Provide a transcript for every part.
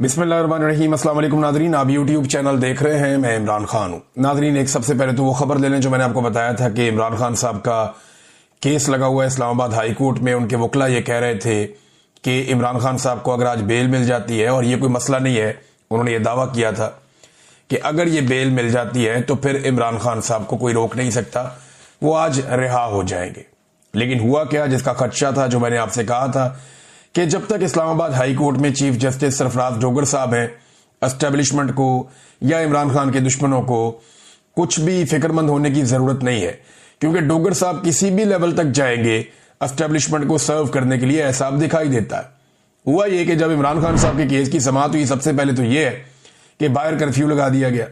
बिस्मिल्लाहिर्रहमानिर्रहीम। अस्सलाम वालेकुम नाजरीन, आप यूट्यूब चैनल देख रहे हैं। मैं इमरान खान हूँ। नाजरीन, एक सबसे पहले तो वो खबर ले लें जो मैंने आपको बताया था कि इमरान खान साहब का केस लगा हुआ है इस्लामाबाद हाई कोर्ट में। उनके वकला ये कह रहे थे कि इमरान खान साहब को अगर आज बेल मिल जाती है, और ये कोई मसला नहीं है, उन्होंने ये दावा किया था कि अगर ये बेल मिल जाती है तो फिर इमरान खान साहब को कोई रोक नहीं सकता, वो आज रिहा हो जाएंगे। लेकिन हुआ क्या, जिसका खदशा था, जो मैंने आपसे कहा था कि जब तक इस्लामाबाद हाई कोर्ट में चीफ जस्टिस सरफराज डोगर साहब हैं, एस्टेब्लिशमेंट को या इमरान खान के दुश्मनों को कुछ भी फिक्रमंद होने की जरूरत नहीं है, क्योंकि डोगर साहब किसी भी लेवल तक जाएंगे एस्टेब्लिशमेंट को सर्व करने के लिए, ऐसा अब दिखाई देता है। हुआ यह कि जब इमरान खान साहब के केस की समाअत हुई, सबसे पहले तो यह है कि बाहर कर्फ्यू लगा दिया गया।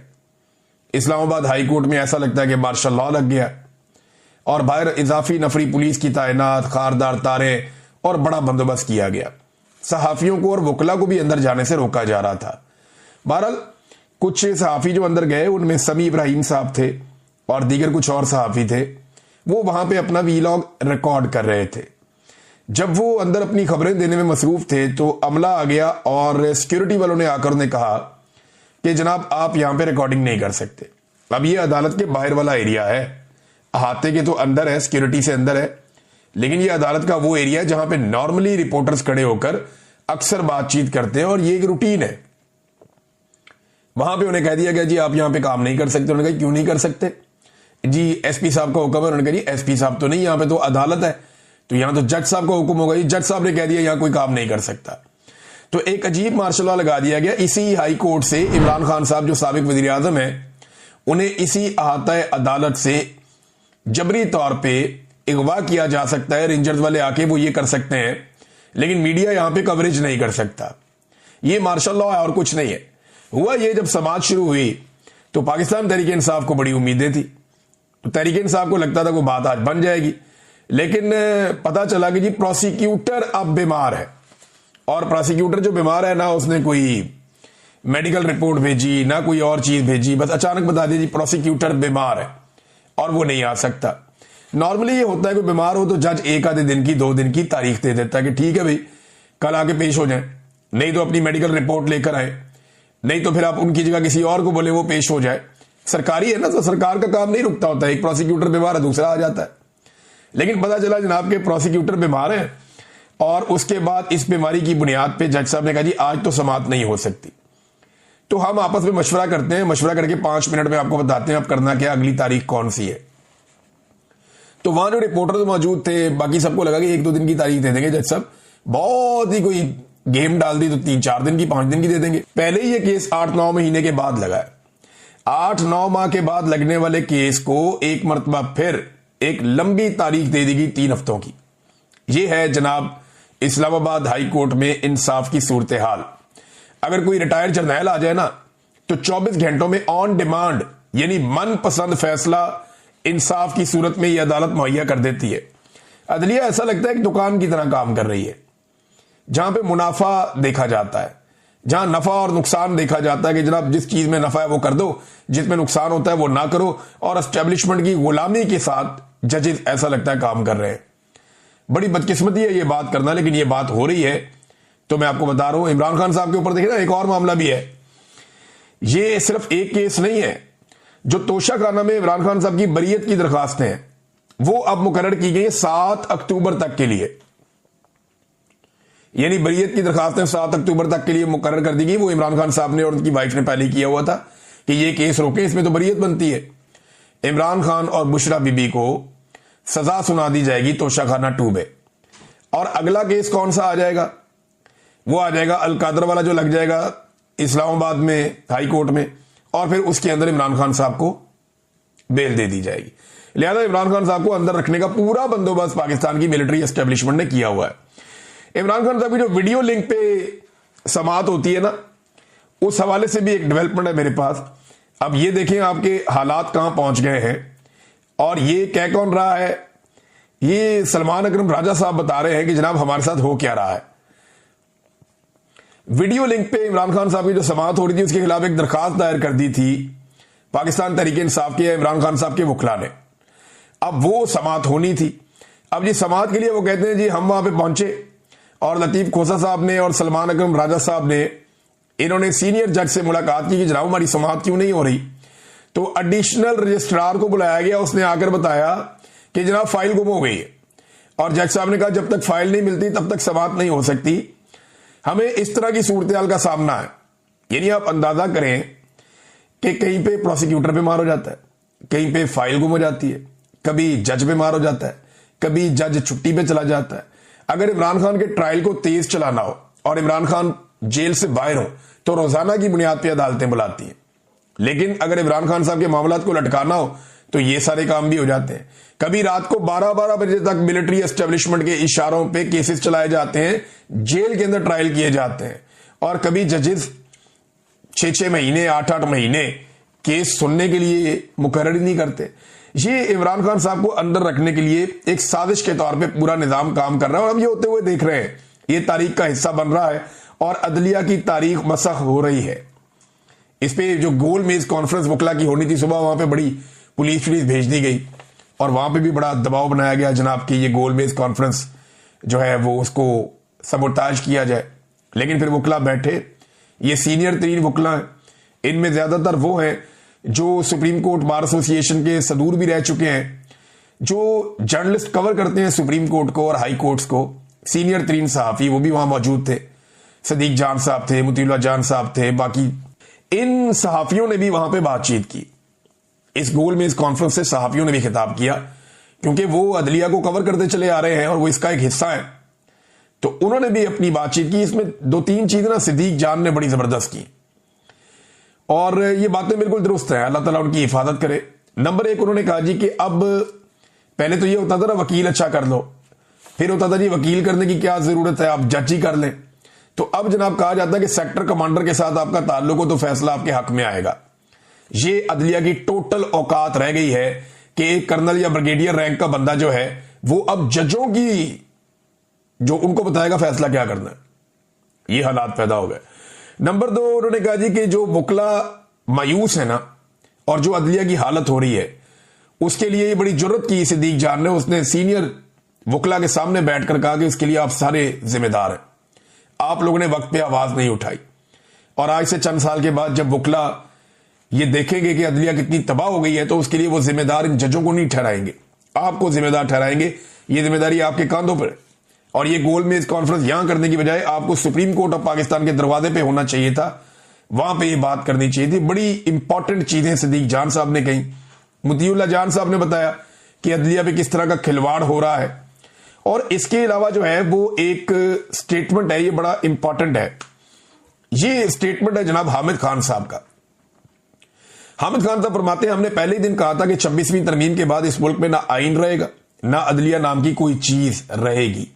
इस्लामाबाद हाई कोर्ट में ऐसा लगता है कि मार्शल लॉ लग गया, और बाहर इजाफी नफरी पुलिस की तैनात, खारदार तारे और बड़ा बंदोबस्त किया गया। सहाफियों को और वकला को भी अंदर जाने से रोका जा रहा था। बहरहाल कुछ सहाफी जो अंदर गए, उनमें समी इब्राहिम साहब थे और दीगर कुछ और सहाफी थे। वो वहां पे अपना वीलॉग रिकॉर्ड कर रहे थे। जब वो अंदर अपनी खबरें देने में मसरूफ थे तो अमला आ गया और सिक्योरिटी वालों ने आकर उन्हें कहा कि जनाब, आप यहां पे रिकॉर्डिंग नहीं कर सकते। अब ये अदालत के बाहर वाला एरिया है, अहाते के तो अंदर है, सिक्योरिटी से अंदर है, लेकिन ये अदालत का वो एरिया है जहां पे नॉर्मली रिपोर्टर्स खड़े होकर अक्सर बातचीत करते हैं, और ये एक रूटीन है। वहां पे उन्हें कह दिया गया, जी आप यहां पे काम नहीं कर सकते। उन्होंने कहा, क्यों नहीं कर सकते जी? एसपी साहब का हुक्म है। उन्होंने कहा, जी एसपी साहब तो नहीं, यहां पे तो अदालत है, तो यहां तो जज साहब का हुक्म होगा। जी जज साहब ने कह दिया यहां कोई काम नहीं कर सकता। तो एक अजीब मार्शल लॉ लगा दिया गया। इसी हाई कोर्ट से इमरान खान साहब जो साबिक वजीर आजम है, उन्हें इसी अहाता अदालत से जबरी तौर पर अगवा किया जा सकता है। रेंजर्स वाले आके वो ये कर सकते हैं, लेकिन मीडिया यहां पे कवरेज नहीं कर सकता। ये मार्शल लॉ है और कुछ नहीं है। हुआ ये, जब समाज शुरू हुई तो पाकिस्तान तहरीक इंसाफ को बड़ी उम्मीदें थी। तो तहरीक इंसाफ को लगता था वो बात आज बन जाएगी, लेकिन पता चला कि जी प्रोसिक्यूटर अब बीमार है। और प्रोसिक्यूटर जो बीमार है, ना उसने कोई मेडिकल रिपोर्ट भेजी, ना कोई और चीज भेजी, बस अचानक बता दी जी प्रोसिक्यूटर बीमार है और वो नहीं आ सकता। नॉर्मली ये होता है कि बीमार हो तो जज एक आधे दिन की, 2 दिन की तारीख दे देता है कि ठीक है भाई, कल आके पेश हो जाए, नहीं तो अपनी मेडिकल रिपोर्ट लेकर आए, नहीं तो फिर आप उनकी जगह किसी और को बोले वो पेश हो जाए। सरकारी है ना, तो सरकार का काम नहीं रुकता होता है। एक प्रोसिक्यूटर बीमार है, दूसरा आ जाता है। लेकिन पता चला जनाब के प्रोसिक्यूटर बीमार है, और उसके बाद इस बीमारी की बुनियाद पर जज साहब ने कहा, जी आज तो समाअत नहीं हो सकती। तो हम आपस में मशवरा करते हैं, मशवरा करके 5 मिनट में आपको बताते हैं अब करना क्या, अगली तारीख कौन सी है। तो वहां जो रिपोर्टर मौजूद थे, बाकी सबको लगा कि 1-2 दिन की तारीख दे देंगे जज साहब। बहुत ही कोई गेम डाल दी तो 3-4 दिन की, 5 दिन की दे देंगे। पहले ही ये केस 8-9 महीने के बाद लगा है। 8-9 माह के बाद लगने वाले केस को एक मरतबा फिर एक लंबी तारीख दे दी गई 3 हफ्तों की। यह है जनाब इस्लामाबाद हाई कोर्ट में इंसाफ की सूरत हाल। अगर कोई रिटायर्ड जर्नैल आ जाए ना, तो 24 घंटों में ऑन डिमांड, यानी मनपसंद फैसला इंसाफ की सूरत में यह अदालत मुहैया कर देती है। अदलिया ऐसा लगता है कि दुकान की तरह काम कर रही है, जहां पे मुनाफा देखा जाता है, जहां नफा और नुकसान देखा जाता है कि जनाब जिस चीज में नफा है वो कर दो, जिसमें नुकसान होता है वो ना करो। और एस्टेब्लिशमेंट की गुलामी के साथ जजेस ऐसा लगता है काम कर रहे हैं। बड़ी बदकिस्मती है ये बात करना, लेकिन ये बात हो रही है। तो मैं आपको बता रहा हूं, इमरान खान साहब के ऊपर देखिए ना, एक और मामला भी है। ये सिर्फ एक केस नहीं है। जो तोशाखाना में इमरान खान साहब की बरीयत की दरखास्तें हैं, वो अब मुकर्रर की गई 7 अक्टूबर तक के लिए। यानी बरीयत की दरखास्तें 7 अक्टूबर तक के लिए मुकर्रर कर दी गई। वो इमरान खान साहब ने और उनकी वाइफ ने पहले किया हुआ था कि ये केस रोके, इसमें तो बरीयत बनती है। इमरान खान और बुशरा बीबी को सजा सुना दी जाएगी तोशाखाना 2 में। और अगला केस कौन सा आ जाएगा? वो आ जाएगा अलकादर वाला, जो लग जाएगा इस्लामाबाद में हाई कोर्ट में, और फिर उसके अंदर इमरान खान साहब को बेल दे दी जाएगी। लिहाजा इमरान खान साहब को अंदर रखने का पूरा बंदोबस्त पाकिस्तान की मिलिट्री एस्टेब्लिशमेंट ने किया हुआ है। इमरान खान साहब की जो वीडियो लिंक पे समाअत होती है ना, उस हवाले से भी एक डेवलपमेंट है मेरे पास। अब ये देखें आपके हालात कहां पहुंच गए हैं, और ये कह कौन रहा है? ये सलमान अकरम राजा साहब बता रहे हैं कि जनाब हमारे साथ हो क्या रहा है। वीडियो लिंक पे इमरान खान साहब की जो समाअत हो रही थी, उसके खिलाफ एक दरखास्त दायर कर दी थी पाकिस्तान तहरीक इंसाफ के इमरान खान साहब के वकला ने। अब वो समाअत होनी थी। अब जी समाअत के लिए वो कहते हैं जी हम वहां पे पहुंचे, और लतीफ खोसा साहब ने और सलमान अकरम राजा साहब ने इन्होंने सीनियर जज से मुलाकात की कि जनाब हमारी समाअत क्यों नहीं हो रही। तो एडिशनल रजिस्ट्रार को बुलाया गया, उसने आकर बताया कि जनाब फाइल गुम हो गई है। और जज साहब ने कहा जब तक फाइल नहीं मिलती तब तक समाअत नहीं हो सकती। हमें इस तरह की सूरत हाल का सामना है। यानी आप अंदाजा करें कि कहीं पे प्रोसिक्यूटर बीमार हो जाता है, कहीं पे फाइल गुम हो जाती है, कभी जज बीमार हो जाता है, कभी जज छुट्टी पे चला जाता है। अगर इमरान खान के ट्रायल को तेज चलाना हो और इमरान खान जेल से बाहर हो तो रोजाना की बुनियाद पर अदालतें बुलाती हैं। लेकिन अगर इमरान खान साहब के मामलात को लटकाना हो तो ये सारे काम भी हो जाते हैं। कभी रात को 12-12 बजे तक मिलिट्री एस्टेब्लिशमेंट के इशारों पे केसेस चलाए जाते हैं, जेल के अंदर ट्रायल किए जाते हैं। और कभी जजेस 6-6 महीने 8-8 महीने केस सुनने के लिए मुकर्रर नहीं करते। ये इमरान खान साहब को अंदर रखने के लिए एक साजिश के तौर पे पूरा निजाम काम कर रहा है और हम ये होते हुए देख रहे हैं। ये तारीख का हिस्सा बन रहा है और अदलिया की तारीख मसख हो रही है। इस पे जो गोल मेज कॉन्फ्रेंस वकला की होनी थी सुबह, वहां पे बड़ी पुलिस भेज दी गई और वहां पे भी बड़ा दबाव बनाया गया जनाब कि ये गोल मेज कॉन्फ्रेंस जो है वो उसको सबोटाज किया जाए। लेकिन फिर वकला बैठे, ये सीनियर तरीन वकला हैं, इनमें ज्यादातर वो हैं जो सुप्रीम कोर्ट बार एसोसिएशन के सदूर भी रह चुके हैं, जो जर्नलिस्ट कवर करते हैं सुप्रीम कोर्ट को और हाई कोर्ट्स को। सीनियर तरीन सहाफी वो भी वहां मौजूद थे, सदीक जान साहब थे, मुतीउल्लाह जान साहब थे, बाकी इन सहाफियों ने भी वहां पे बातचीत की। इस गोल मेज कॉन्फ्रेंस से सहाफियों ने भी खिताब किया क्योंकि वो अदलिया को कवर करते चले आ रहे हैं और वो इसका एक हिस्सा है। तो उन्होंने भी अपनी बातचीत की। इसमें 2-3 चीजें ना सदीक जान ने बड़ी जबरदस्त की और ये बातें बिल्कुल दुरुस्त है, अल्लाह ताला उनकी हिफाजत करे। नंबर 1 उन्होंने कहा जी कि अब पहले तो ये होता था ना वकील अच्छा कर लो, फिर होता था जी वकील करने की क्या जरूरत है, आप जज ही कर लें। तो अब जनाब कहा जाता है कि सेक्टर कमांडर के साथ आपका ताल्लुक हो तो फैसला आपके हक में आएगा। ये अदलिया की टोटल औकात रह गई है कि एक कर्नल या ब्रिगेडियर रैंक का बंदा जो है वो अब जजों की जो उनको बताएगा फैसला क्या करना है। ये हालात पैदा हो गए। नंबर 2 उन्होंने कहा जी कि जो वकला मायूस है ना और जो अदलिया की हालत हो रही है उसके लिए ये बड़ी जुर्रत की सदीक जान ने, उसने सीनियर वकला के सामने बैठकर कहा कि इसके लिए आप सारे जिम्मेदार हैं, आप लोगों ने वक्त पे आवाज नहीं उठाई। और आज से चंद साल के बाद जब वकला ये देखेंगे कि अदलिया कितनी तबाह हो गई है तो उसके लिए वो जिम्मेदार इन जजों को नहीं ठहराएंगे, आपको जिम्मेदार ठहराएंगे। ये जिम्मेदारी आपके कांधों पर है। और ये गोल मेज कॉन्फ्रेंस यहां करने की बजाय आपको सुप्रीम कोर्ट ऑफ पाकिस्तान के दरवाजे पे होना चाहिए था, वहां पे ये बात करनी चाहिए थी। बड़ी इंपॉर्टेंट चीजें सदीक जान साहब ने कही। मुतीउल्लाह जान साहब ने बताया कि अदलिया पे किस तरह का खिलवाड़ हो रहा है। और इसके अलावा जो है वो एक स्टेटमेंट है, ये बड़ा इंपॉर्टेंट है। ये स्टेटमेंट है जनाब हामिद खान साहब का। हामिद खान साहब फरमाते हैं हमने पहले ही दिन कहा था कि 26वीं तरमीम के बाद इस मुल्क में ना आइन रहेगा ना अदलिया नाम की कोई चीज रहेगी।